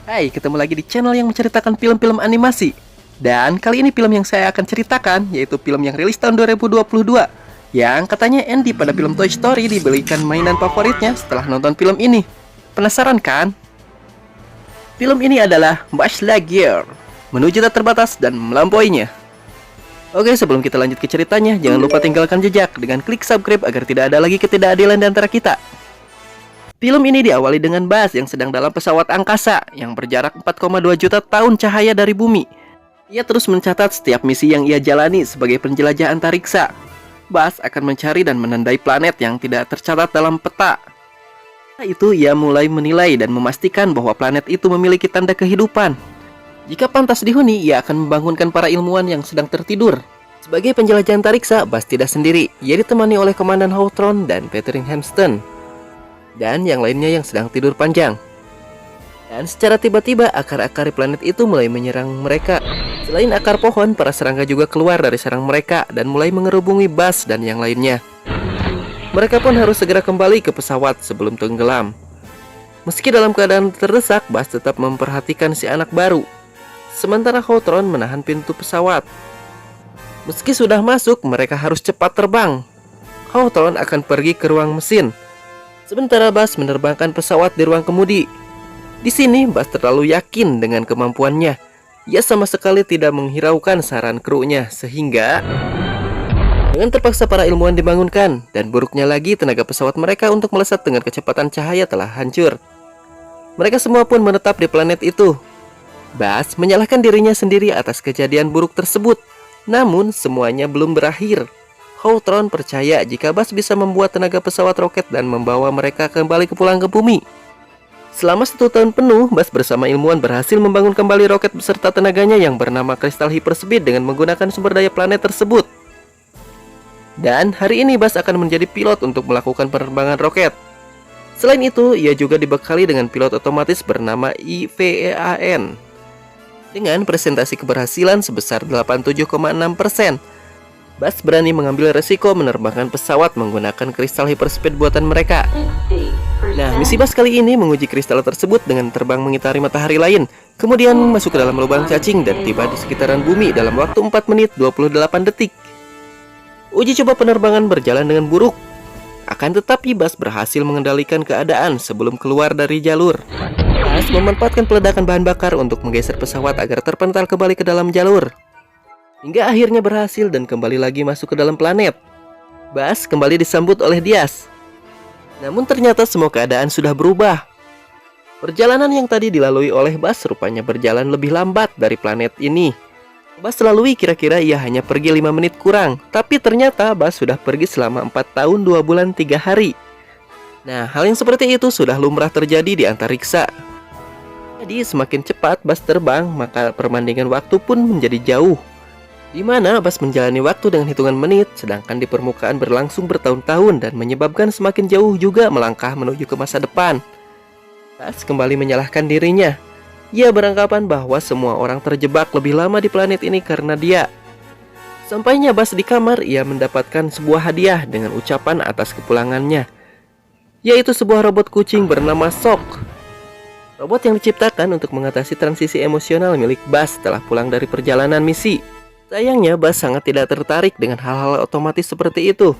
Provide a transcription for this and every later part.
Hai, ketemu lagi di channel yang menceritakan film-film animasi. Dan kali ini film yang saya akan ceritakan yaitu film yang rilis tahun 2022, yang katanya Andy pada film Toy Story dibelikan mainan favoritnya setelah nonton film ini. Penasaran kan? Film ini adalah Buzz Lightyear, menuju tak terbatas dan melampauinya. Oke, sebelum kita lanjut ke ceritanya, jangan lupa tinggalkan jejak dengan klik subscribe agar tidak ada lagi ketidakadilan di antara kita. Film ini diawali dengan Buzz yang sedang dalam pesawat angkasa yang berjarak 4,2 juta tahun cahaya dari bumi. Ia terus mencatat setiap misi yang ia jalani sebagai penjelajah antariksa. Buzz akan mencari dan menandai planet yang tidak tercatat dalam peta. Setelah itu ia mulai menilai dan memastikan bahwa planet itu memiliki tanda kehidupan. Jika pantas dihuni, ia akan membangunkan para ilmuwan yang sedang tertidur. Sebagai penjelajah antariksa, Buzz tidak sendiri. Ia ditemani oleh Komandan Hawthorne dan Patrick Hampton, dan yang lainnya yang sedang tidur panjang. Dan secara tiba-tiba akar-akar planet itu mulai menyerang mereka. Selain akar pohon, para serangga juga keluar dari sarang mereka dan mulai mengerubungi Buzz dan yang lainnya. Mereka pun harus segera kembali ke pesawat sebelum tenggelam. Meski dalam keadaan terdesak, Buzz tetap memperhatikan si anak baru. Sementara Hawthorne menahan pintu pesawat. Meski sudah masuk, mereka harus cepat terbang. Hawthorne akan pergi ke ruang mesin, sementara Buzz menerbangkan pesawat di ruang kemudi. Di sini Buzz terlalu yakin dengan kemampuannya. Ia sama sekali tidak menghiraukan saran krunya, sehingga dengan terpaksa para ilmuwan dibangunkan. Dan buruknya lagi, tenaga pesawat mereka untuk melesat dengan kecepatan cahaya telah hancur. Mereka semua pun menetap di planet itu. Buzz menyalahkan dirinya sendiri atas kejadian buruk tersebut. Namun semuanya belum berakhir. Hawthorne percaya jika Buzz bisa membuat tenaga pesawat roket dan membawa mereka kembali pulang ke bumi. Selama 1 tahun penuh, Buzz bersama ilmuwan berhasil membangun kembali roket beserta tenaganya yang bernama kristal hyperspeed dengan menggunakan sumber daya planet tersebut. Dan hari ini Buzz akan menjadi pilot untuk melakukan penerbangan roket. Selain itu, ia juga dibekali dengan pilot otomatis bernama IVEAN dengan presentasi keberhasilan sebesar 87,6%. Buzz berani mengambil resiko menerbangkan pesawat menggunakan kristal hyperspeed buatan mereka. Nah, misi Buzz kali ini menguji kristal tersebut dengan terbang mengitari matahari lain, kemudian masuk ke dalam lubang cacing dan tiba di sekitaran bumi dalam waktu 4 menit 28 detik. Uji coba penerbangan berjalan dengan buruk. Akan tetapi Buzz berhasil mengendalikan keadaan sebelum keluar dari jalur. Buzz memanfaatkan peledakan bahan bakar untuk menggeser pesawat agar terpental kembali ke dalam jalur, hingga akhirnya berhasil dan kembali lagi masuk ke dalam planet. Buzz kembali disambut oleh Diaz. Namun ternyata semua keadaan sudah berubah. Perjalanan yang tadi dilalui oleh Buzz rupanya berjalan lebih lambat dari planet ini. Buzz lalui kira-kira ia hanya pergi 5 menit kurang, tapi ternyata Buzz sudah pergi selama 4 tahun 2 bulan 3 hari. Nah, hal yang seperti itu sudah lumrah terjadi di antariksa. Jadi semakin cepat Buzz terbang, maka perbandingan waktu pun menjadi jauh, di mana Buzz menjalani waktu dengan hitungan menit, sedangkan di permukaan berlangsung bertahun-tahun dan menyebabkan semakin jauh juga melangkah menuju ke masa depan. Buzz kembali menyalahkan dirinya. Ia beranggapan bahwa semua orang terjebak lebih lama di planet ini karena dia. Sampainya Buzz di kamar, ia mendapatkan sebuah hadiah dengan ucapan atas kepulangannya, yaitu sebuah robot kucing bernama Shock. Robot yang diciptakan untuk mengatasi transisi emosional milik Buzz setelah pulang dari perjalanan misi. Sayangnya Buzz sangat tidak tertarik dengan hal-hal otomatis seperti itu.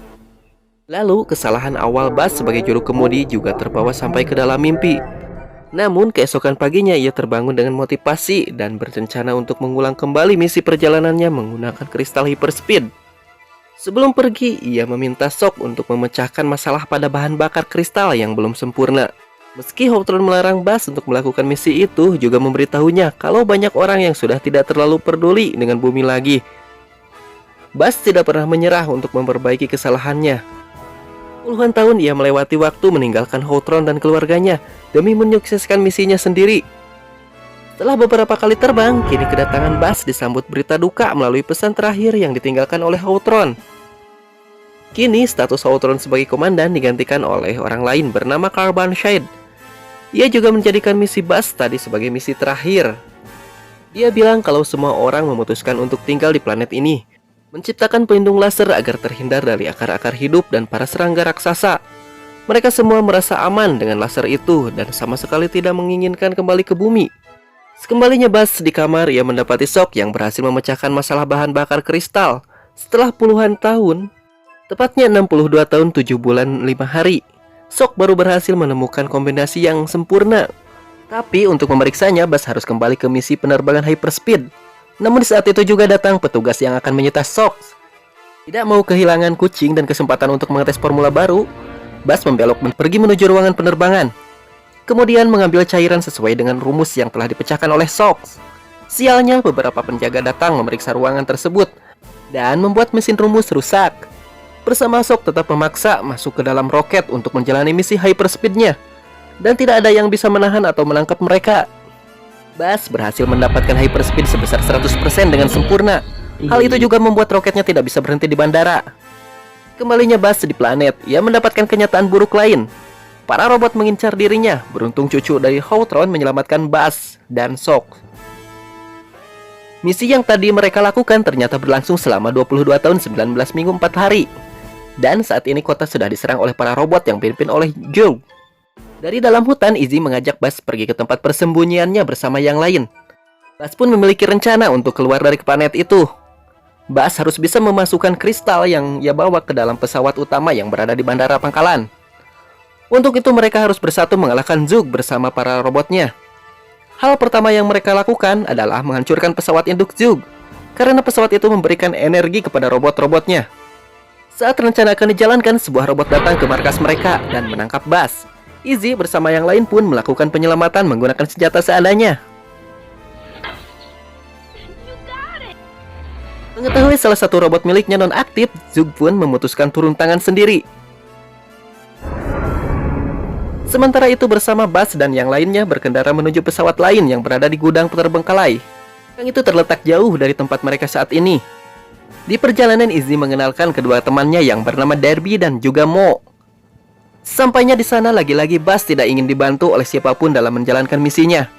Lalu kesalahan awal Buzz sebagai juru kemudi juga terbawa sampai ke dalam mimpi. Namun keesokan paginya ia terbangun dengan motivasi dan berencana untuk mengulang kembali misi perjalanannya menggunakan kristal hyperspeed. Sebelum pergi, ia meminta Shock untuk memecahkan masalah pada bahan bakar kristal yang belum sempurna. Meski Hawthorne melarang Buzz untuk melakukan misi itu, juga memberitahunya kalau banyak orang yang sudah tidak terlalu peduli dengan bumi lagi. Buzz tidak pernah menyerah untuk memperbaiki kesalahannya. Puluhan tahun ia melewati waktu meninggalkan Hawthorne dan keluarganya demi menyukseskan misinya sendiri. Setelah beberapa kali terbang, kini kedatangan Buzz disambut berita duka melalui pesan terakhir yang ditinggalkan oleh Hawthorne. Kini status Hawthorne sebagai komandan digantikan oleh orang lain bernama Carbon Shade. Ia juga menjadikan misi Buzz tadi sebagai misi terakhir. Dia bilang kalau semua orang memutuskan untuk tinggal di planet ini, menciptakan pelindung laser agar terhindar dari akar-akar hidup dan para serangga raksasa. Mereka semua merasa aman dengan laser itu dan sama sekali tidak menginginkan kembali ke bumi. Sekembalinya Bas di kamar, ia mendapati Shock yang berhasil memecahkan masalah bahan bakar kristal setelah puluhan tahun. Tepatnya 62 tahun 7 bulan 5 hari. Shock baru berhasil menemukan kombinasi yang sempurna. Tapi untuk memeriksanya, Bas harus kembali ke misi penerbangan hyperspeed. Namun di saat itu juga datang petugas yang akan menyita Shock. Tidak mau kehilangan kucing dan kesempatan untuk mengetes formula baru, Bas membelok dan pergi menuju ruangan penerbangan. Kemudian mengambil cairan sesuai dengan rumus yang telah dipecahkan oleh Shock. Sialnya, beberapa penjaga datang memeriksa ruangan tersebut dan membuat mesin rumus rusak. Bersama Shock tetap memaksa masuk ke dalam roket untuk menjalani misi hyperspeednya, dan tidak ada yang bisa menahan atau menangkap mereka. Bas berhasil mendapatkan hyperspeed sebesar 100% dengan sempurna. Hal itu juga membuat roketnya tidak bisa berhenti di bandara. Kembalinya Bas di planet, ia mendapatkan kenyataan buruk lain. Para robot mengincar dirinya. Beruntung cucu dari Hawtron menyelamatkan Bas dan Shock. Misi yang tadi mereka lakukan ternyata berlangsung selama 22 tahun 19 minggu 4 hari. Dan saat ini kota sudah diserang oleh para robot yang dipimpin oleh Joe. Dari dalam hutan, Izzy mengajak Bas pergi ke tempat persembunyiannya bersama yang lain. Bas pun memiliki rencana untuk keluar dari planet itu. Bas harus bisa memasukkan kristal yang ia bawa ke dalam pesawat utama yang berada di bandara pangkalan. Untuk itu mereka harus bersatu mengalahkan Zug bersama para robotnya. Hal pertama yang mereka lakukan adalah menghancurkan pesawat induk Zug, karena pesawat itu memberikan energi kepada robot-robotnya. Saat rencana akan dijalankan, sebuah robot datang ke markas mereka dan menangkap Bas. Izzy bersama yang lain pun melakukan penyelamatan menggunakan senjata seadanya. Mengetahui salah satu robot miliknya nonaktif, Zug pun memutuskan turun tangan sendiri. Sementara itu bersama Bas dan yang lainnya berkendara menuju pesawat lain yang berada di gudang terbengkalai. Yang itu terletak jauh dari tempat mereka saat ini. Di perjalanan, Izzy mengenalkan kedua temannya yang bernama Derby dan juga Mo. Sampainya di sana, lagi-lagi Bas tidak ingin dibantu oleh siapapun dalam menjalankan misinya.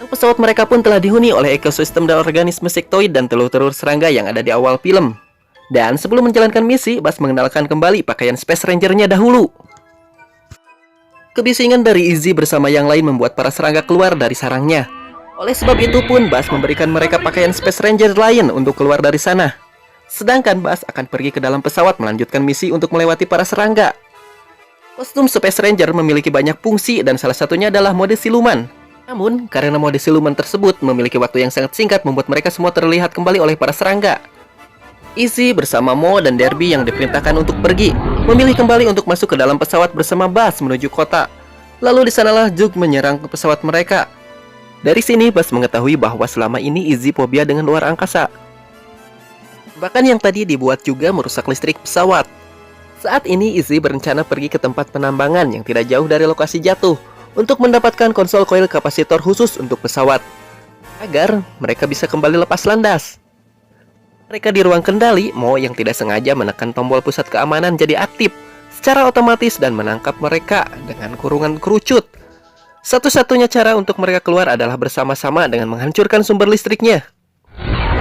Pesawat mereka pun telah dihuni oleh ekosistem dan organisme sektoid dan telur-telur serangga yang ada di awal film. Dan sebelum menjalankan misi, Bas mengenalkan kembali pakaian Space Ranger-nya dahulu. Kebisingan dari Izzy bersama yang lain membuat para serangga keluar dari sarangnya. Oleh sebab itu pun, Bas memberikan mereka pakaian Space Ranger lain untuk keluar dari sana. Sedangkan Bas akan pergi ke dalam pesawat melanjutkan misi untuk melewati para serangga. Kostum Space Ranger memiliki banyak fungsi dan salah satunya adalah mode siluman. Namun, karena mode siluman tersebut memiliki waktu yang sangat singkat membuat mereka semua terlihat kembali oleh para serangga. Izzy bersama Mo dan Derby yang diperintahkan untuk pergi, memilih kembali untuk masuk ke dalam pesawat bersama Bas menuju kota. Lalu di sanalah Zug menyerang ke pesawat mereka. Dari sini Bas mengetahui bahwa selama ini Izzy fobia dengan luar angkasa. Bahkan yang tadi dibuat juga merusak listrik pesawat. Saat ini Izzy berencana pergi ke tempat penambangan yang tidak jauh dari lokasi jatuh untuk mendapatkan konsol koil kapasitor khusus untuk pesawat, agar mereka bisa kembali lepas landas. Mereka di ruang kendali, Mo yang tidak sengaja menekan tombol pusat keamanan jadi aktif secara otomatis dan menangkap mereka dengan kurungan kerucut. Satu-satunya cara untuk mereka keluar adalah bersama-sama dengan menghancurkan sumber listriknya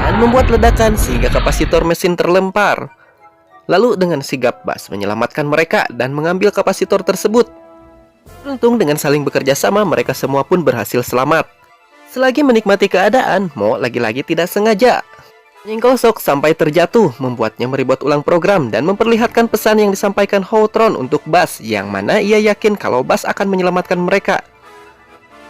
dan membuat ledakan sehingga kapasitor mesin terlempar. Lalu dengan sigap Bas menyelamatkan mereka dan mengambil kapasitor tersebut. Beruntung dengan saling bekerja sama, mereka semua pun berhasil selamat. Selagi menikmati keadaan, Mo lagi-lagi tidak sengaja menyenggol Shock sampai terjatuh, membuatnya meribut ulang program dan memperlihatkan pesan yang disampaikan Hawtron untuk Bas, yang mana ia yakin kalau Bas akan menyelamatkan mereka.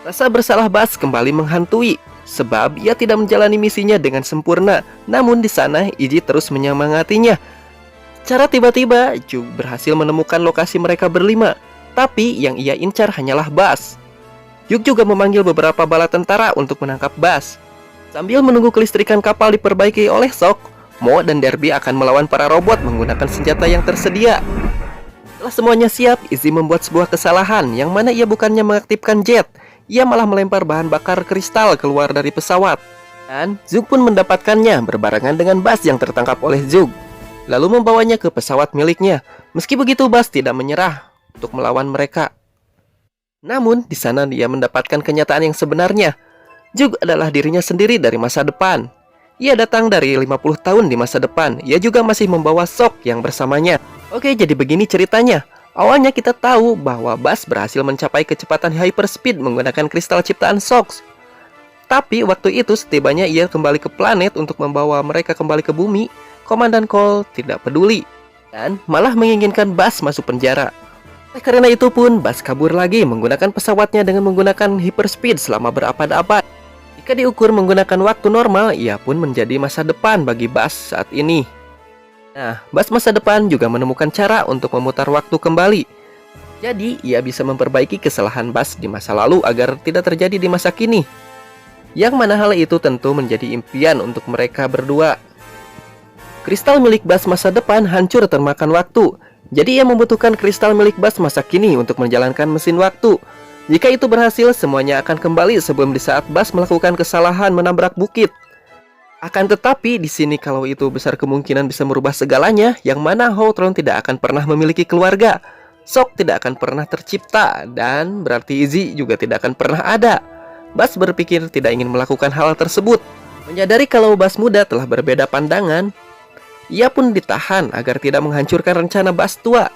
Rasa bersalah Bas kembali menghantui, sebab ia tidak menjalani misinya dengan sempurna. Namun di sana, Izzy terus menyemangatinya. Secara tiba-tiba, Zug berhasil menemukan lokasi mereka berlima, tapi yang ia incar hanyalah Bas. Zug juga memanggil beberapa bala tentara untuk menangkap Bas. Sambil menunggu kelistrikan kapal diperbaiki oleh Shock, Mo dan Derby akan melawan para robot menggunakan senjata yang tersedia. Setelah semuanya siap, Izzy membuat sebuah kesalahan, yang mana ia bukannya mengaktifkan jet, ia malah melempar bahan bakar kristal keluar dari pesawat. Dan Zug pun mendapatkannya berbarengan dengan Bas yang tertangkap oleh Zug, lalu membawanya ke pesawat miliknya. Meski begitu, Bas tidak menyerah untuk melawan mereka. Namun, di sana dia mendapatkan kenyataan yang sebenarnya. Zug adalah dirinya sendiri dari masa depan. Ia datang dari 50 tahun di masa depan. Ia juga masih membawa Shock yang bersamanya. Oke, jadi begini ceritanya. Awalnya kita tahu bahwa Bas berhasil mencapai kecepatan hyperspeed menggunakan kristal ciptaan Shock. Tapi waktu itu setibanya ia kembali ke planet untuk membawa mereka kembali ke bumi, Komandan Cole tidak peduli dan malah menginginkan Buzz masuk penjara. Karena itu pun Buzz kabur lagi menggunakan pesawatnya dengan menggunakan hyperspeed selama berabad-abad. Jika diukur menggunakan waktu normal, ia pun menjadi masa depan bagi Buzz saat ini. Nah, Buzz masa depan juga menemukan cara untuk memutar waktu kembali. Jadi, ia bisa memperbaiki kesalahan Buzz di masa lalu agar tidak terjadi di masa kini. Yang mana hal itu tentu menjadi impian untuk mereka berdua. Kristal milik Buzz masa depan hancur termakan waktu. Jadi ia membutuhkan kristal milik Buzz masa kini untuk menjalankan mesin waktu. Jika itu berhasil, semuanya akan kembali sebelum di saat Buzz melakukan kesalahan menabrak bukit. Akan tetapi di sini kalau itu besar kemungkinan bisa merubah segalanya, yang mana Holtron tidak akan pernah memiliki keluarga, Shock tidak akan pernah tercipta, dan berarti Izzy juga tidak akan pernah ada. Buzz berpikir tidak ingin melakukan hal tersebut. Menyadari kalau Buzz muda telah berbeda pandangan, ia pun ditahan agar tidak menghancurkan rencana Buzz tua.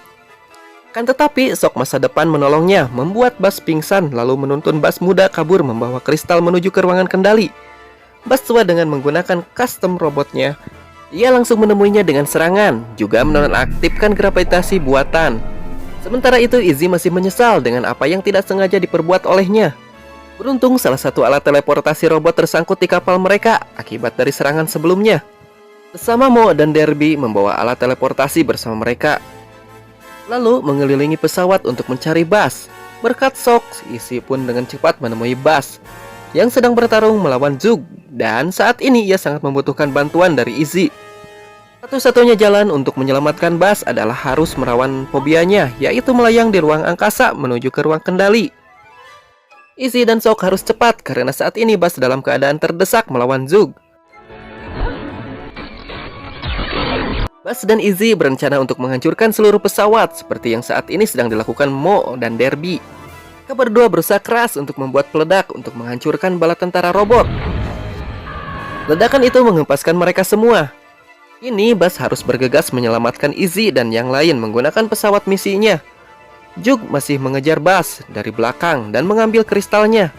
Kan tetapi, Shock masa depan menolongnya, membuat Buzz pingsan, lalu menuntun Buzz muda kabur membawa kristal menuju ke ruangan kendali. Buzz tua dengan menggunakan custom robotnya, ia langsung menemuinya dengan serangan, juga menonaktifkan gravitasi buatan. Sementara itu, Izzy masih menyesal dengan apa yang tidak sengaja diperbuat olehnya. Beruntung salah satu alat teleportasi robot tersangkut di kapal mereka akibat dari serangan sebelumnya. Bersama Mo dan Derby membawa alat teleportasi bersama mereka, lalu mengelilingi pesawat untuk mencari Buzz. Berkat Shock, Izzy pun dengan cepat menemui Buzz yang sedang bertarung melawan Zug, dan saat ini ia sangat membutuhkan bantuan dari Izzy. Satu-satunya jalan untuk menyelamatkan Buzz adalah harus melawan fobianya, yaitu melayang di ruang angkasa menuju ke ruang kendali. Izzy dan Shock harus cepat karena saat ini Buzz dalam keadaan terdesak melawan Zug. Buzz dan Izzy berencana untuk menghancurkan seluruh pesawat seperti yang saat ini sedang dilakukan Mo dan Derby. Mereka berdua berusaha keras untuk membuat peledak untuk menghancurkan bala tentara robot. Ledakan itu menghempaskan mereka semua. Kini Buzz harus bergegas menyelamatkan Izzy dan yang lain menggunakan pesawat misinya. Zug masih mengejar Buzz dari belakang dan mengambil kristalnya.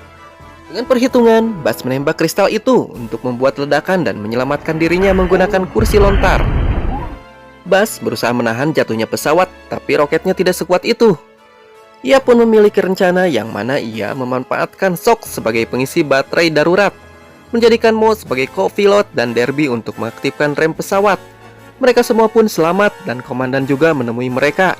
Dengan perhitungan, Buzz menembak kristal itu untuk membuat ledakan dan menyelamatkan dirinya menggunakan kursi lontar. Buzz berusaha menahan jatuhnya pesawat, tapi roketnya tidak sekuat itu. Ia pun memiliki rencana yang mana ia memanfaatkan Shock sebagai pengisi baterai darurat, menjadikan Mo sebagai co-pilot dan Derby untuk mengaktifkan rem pesawat. Mereka semua pun selamat dan komandan juga menemui mereka.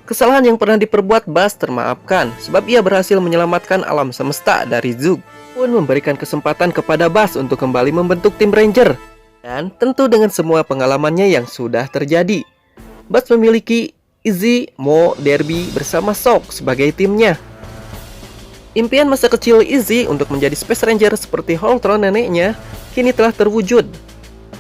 Kesalahan yang pernah diperbuat Buzz termaafkan sebab ia berhasil menyelamatkan alam semesta dari Zug, pun memberikan kesempatan kepada Buzz untuk kembali membentuk tim Ranger. Dan tentu dengan semua pengalamannya yang sudah terjadi, Buzz memiliki Izzy, Mo, Derby bersama Shock sebagai timnya. Impian masa kecil Izzy untuk menjadi Space Ranger seperti Holtron neneknya kini telah terwujud.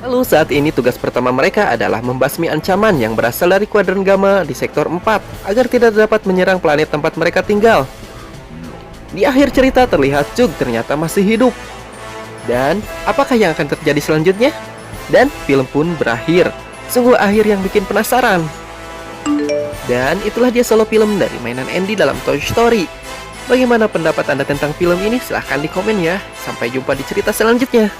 Lalu saat ini tugas pertama mereka adalah membasmi ancaman yang berasal dari kuadran gamma di sektor 4 agar tidak dapat menyerang planet tempat mereka tinggal. Di akhir cerita terlihat Zug ternyata masih hidup. Dan apakah yang akan terjadi selanjutnya? Dan film pun berakhir. Sungguh akhir yang bikin penasaran. Dan itulah dia solo film dari mainan Andy dalam Toy Story. Bagaimana pendapat Anda tentang film ini? Silahkan di komen ya. Sampai jumpa di cerita selanjutnya.